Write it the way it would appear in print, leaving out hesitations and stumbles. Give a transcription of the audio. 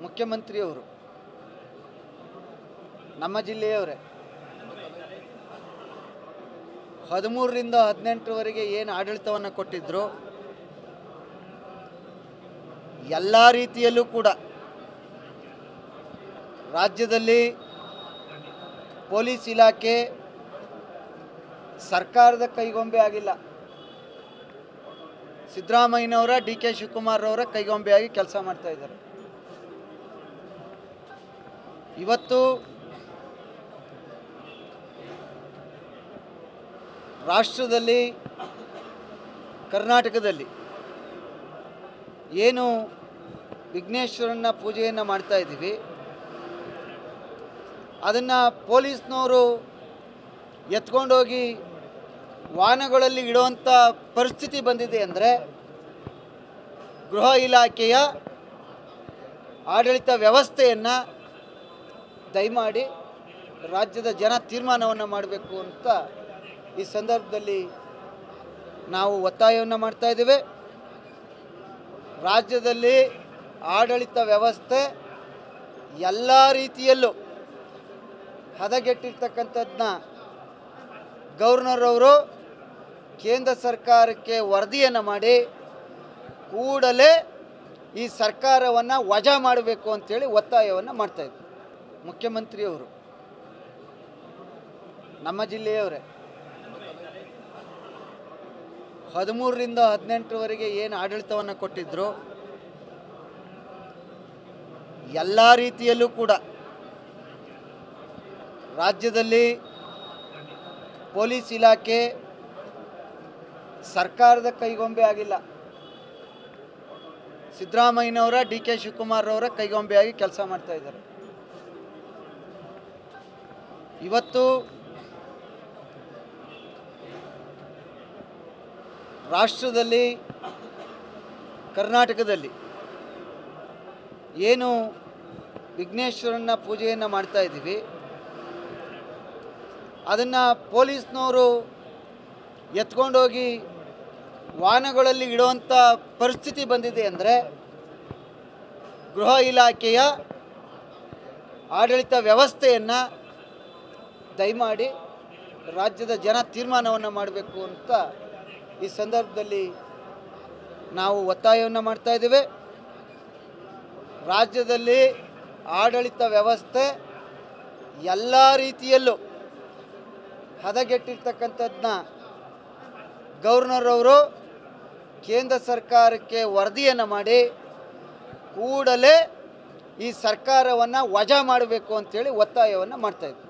ಮುಖ್ಯಮಂತ್ರಿಯವರು ನಮ್ಮ ಜಿಲ್ಲೆಯವರೇ 13ರಿಂದ 18ರವರೆಗೆ ಏನು ಆಡಳಿತವನ್ನು ಕೊಟ್ಟಿದ್ರು ಎಲ್ಲ ರೀತಿಯಲ್ಲೂ ಕೂಡ ರಾಜ್ಯದಲ್ಲಿ ಪೊಲೀಸ್ ಇಲಾಖೆ ಸರ್ಕಾರದ ಕೈಗೊಂಬೆ ಆಗಿಲ್ಲ. ಸಿದ್ದರಾಮಯ್ಯನವರ ಡಿ ಕೆ ಶಿವಕುಮಾರ್ ಅವರ ಕೈಗೊಂಬೆಯಾಗಿ ಕೆಲಸ ಮಾಡ್ತಾ ಇದ್ದಾರೆ. ಇವತ್ತು ರಾಷ್ಟ್ರದಲ್ಲಿ ಕರ್ನಾಟಕದಲ್ಲಿ ಏನು ವಿಘ್ನೇಶ್ವರನ ಪೂಜೆಯನ್ನು ಮಾಡ್ತಾ ಇದ್ದೀವಿ, ಅದನ್ನು ಪೊಲೀಸ್ನವರು ಎತ್ಕೊಂಡೋಗಿ ವಾಹನಗಳಲ್ಲಿ ಇಡುವಂಥ ಪರಿಸ್ಥಿತಿ ಬಂದಿದೆ ಅಂದರೆ ಗೃಹ ಇಲಾಖೆಯ ಆಡಳಿತ ವ್ಯವಸ್ಥೆಯನ್ನು ದಯಮಾಡಿ ರಾಜ್ಯದ ಜನ ತೀರ್ಮಾನವನ್ನು ಮಾಡಬೇಕು ಅಂತ ಈ ಸಂದರ್ಭದಲ್ಲಿ ನಾವು ಒತ್ತಾಯವನ್ನು ಮಾಡ್ತಾ ಇದ್ದೇವೆ. ರಾಜ್ಯದಲ್ಲಿ ಆಡಳಿತ ವ್ಯವಸ್ಥೆ ಎಲ್ಲ ರೀತಿಯಲ್ಲೂ ಹದಗೆಟ್ಟಿರ್ತಕ್ಕಂಥದ್ದನ್ನ ಗವರ್ನರ್ ಅವರು ಕೇಂದ್ರ ಸರ್ಕಾರಕ್ಕೆ ವರದಿಯನ್ನು ಮಾಡಿ ಕೂಡಲೇ ಈ ಸರ್ಕಾರವನ್ನು ವಜಾ ಮಾಡಬೇಕು ಅಂತೇಳಿ ಒತ್ತಾಯವನ್ನು ಮಾಡ್ತಾಯಿದ್ರು. ಮುಖ್ಯಮಂತ್ರಿಯವರು ನಮ್ಮ ಜಿಲ್ಲೆಯವರೇ 13ರಿಂದ 18ರವರೆಗೆ ಏನು ಆಡಳಿತವನ್ನು ಕೊಟ್ಟಿದ್ರು ಎಲ್ಲ ರೀತಿಯಲ್ಲೂ ಕೂಡ ರಾಜ್ಯದಲ್ಲಿ ಪೊಲೀಸ್ ಇಲಾಖೆ ಸರ್ಕಾರದ ಕೈಗೊಂಬೆ ಆಗಿಲ್ಲ. ಸಿದ್ದರಾಮಯ್ಯನವರ ಡಿ ಕೆ ಶಿವಕುಮಾರ್ ಅವರ ಕೈಗೊಂಬೆಯಾಗಿ ಕೆಲಸ ಮಾಡ್ತಾ ಇದ್ದಾರೆ. ಇವತ್ತು ರಾಷ್ಟ್ರದಲ್ಲಿ ಕರ್ನಾಟಕದಲ್ಲಿ ಏನು ವಿಘ್ನೇಶ್ವರನ ಪೂಜೆಯನ್ನು ಮಾಡ್ತಾ ಇದ್ದೀವಿ, ಅದನ್ನು ಪೊಲೀಸ್ನವರು ಎತ್ಕೊಂಡೋಗಿ ವಾಹನಗಳಲ್ಲಿ ಇಡುವಂಥ ಪರಿಸ್ಥಿತಿ ಬಂದಿದೆ ಅಂದರೆ ಗೃಹ ಇಲಾಖೆಯ ಆಡಳಿತ ವ್ಯವಸ್ಥೆಯನ್ನು ದಯಮಾಡಿ ರಾಜ್ಯದ ಜನ ತೀರ್ಮಾನವನ್ನು ಮಾಡಬೇಕು ಅಂತ ಈ ಸಂದರ್ಭದಲ್ಲಿ ನಾವು ಒತ್ತಾಯವನ್ನು ಮಾಡ್ತಾ ಇದ್ದೇವೆ. ರಾಜ್ಯದಲ್ಲಿ ಆಡಳಿತ ವ್ಯವಸ್ಥೆ ಎಲ್ಲ ರೀತಿಯಲ್ಲೂ ಹದಗೆಟ್ಟಿರ್ತಕ್ಕಂಥದ್ದನ್ನ ಗವರ್ನರ್ ಅವರು ಕೇಂದ್ರ ಸರ್ಕಾರಕ್ಕೆ ವರದಿಯನ್ನು ಮಾಡಿ ಕೂಡಲೇ ಈ ಸರ್ಕಾರವನ್ನು ವಜಾ ಮಾಡಬೇಕು ಅಂತೇಳಿ ಒತ್ತಾಯವನ್ನು ಮಾಡ್ತಾಯಿದ್ರು.